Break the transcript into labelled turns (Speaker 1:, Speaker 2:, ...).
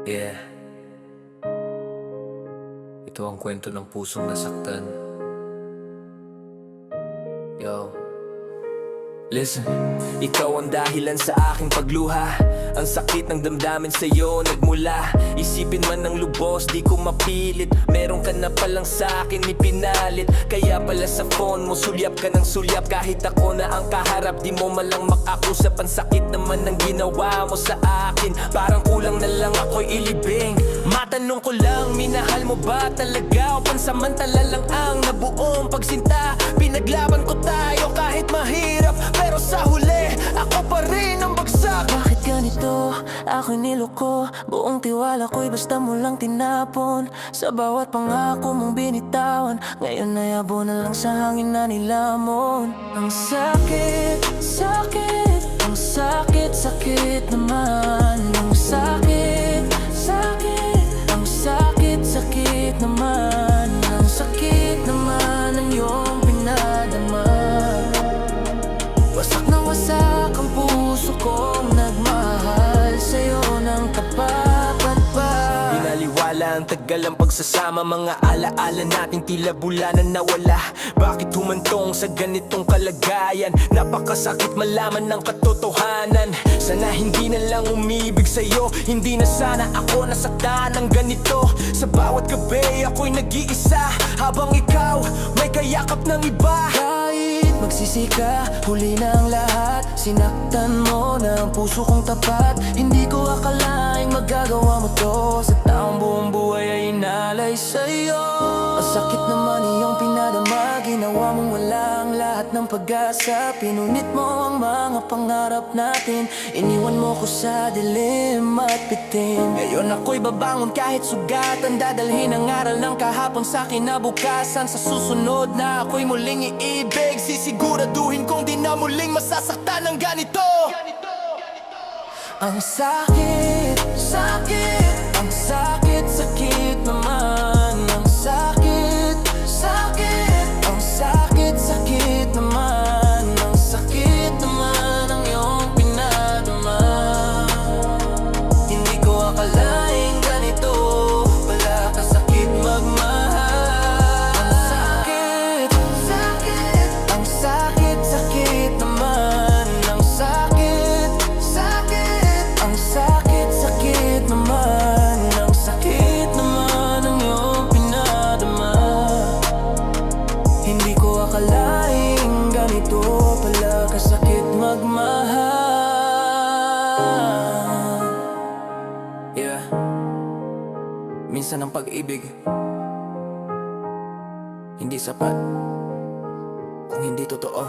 Speaker 1: Yeah, ito ang kwento ng pusong nasaktan. Yo, listen. Ikaw ang dahilan sa aking pagluha. Ang sakit ng damdamin sa'yo nagmula. Isipin man ng lubos, di ko mapilit. Meron ka na palang sa'kin ipinalit. Kaya pala sa phone mo, sulyap ka ng sulyap. Kahit ako na ang kaharap, di mo malang makausap. Ang sakit naman ng ginawa mo sa akin. Parang kulang na lang ako'y ilibing. Matanong ko lang, minahal mo ba talaga? O pansamantala lang ang nabuong pagsinta? Pinaglaban ko tayo kahit mahirap, pero sa huli, ako pa rin ang bagsak.
Speaker 2: Bakit ganito? Ako'y niloko. Buong tiwala ko'y basta mo lang tinapon. Sa bawat pangako mong binitawan, ngayon ay abo na lang sa hangin na nilamon. Ang sakit, sakit, ang sakit, sakit naman. Ang sakit, sakit, ang sakit, sakit naman. Ang sakit naman ang iyong pinadama. Wasak na wasak ang puso kong nagmahal sa'yo ng tapat pa.
Speaker 1: Pinaliwala ang tagal ang pagsasama. Mga alaala natin tila bula na nawala. Bakit humantong sa ganitong kalagayan? Napakasakit malaman ng katotohanan. Sana hindi na lang umibig sa'yo. Hindi na sana ako nasaktan ng ganito. Sa bawat gabi ako'y nag-iisa, habang ikaw may kayakap ng iba.
Speaker 2: Kahit magsisi ka, huli na ang lahat. Sinaktan mo na ang puso kong tapat. Hindi ko akalaing magagawa mo to. Sa taong buong buhay ay inalay sa'yo. Ang sakit naman iyong pinadama. Ginawa mong wala ang lahat ng pag-asa. Pinunit mo ang mga pangarap natin. Iniwan mo ko sa dilim at bitin. Ngayon ako'y babangon kahit sugatan. Dadalhin ang aral ng kahapon sa kinabukasan. Sa susunod na ako'y muling iibig, sisiguraduhin kong di na muling masasaktan ng ganito. Ang sakit, sakit, ang sakit, sakit naman. Ang sakit, sakit, ang sakit, sakit naman. Ang sakit naman ang iyong pinadama. Hindi ko akalaing ganito pala kasakit magmahal. Ang sakit, sakit, ang sakit, sakit naman. Ang sakit, sakit, ang sakit, sakit naman. Ang sakit naman ang iyong pinadama. Hindi ko akalaing ganito pala kasakit magmahal.
Speaker 1: Yeah, minsan ang pag-ibig hindi sapat kung hindi totoo.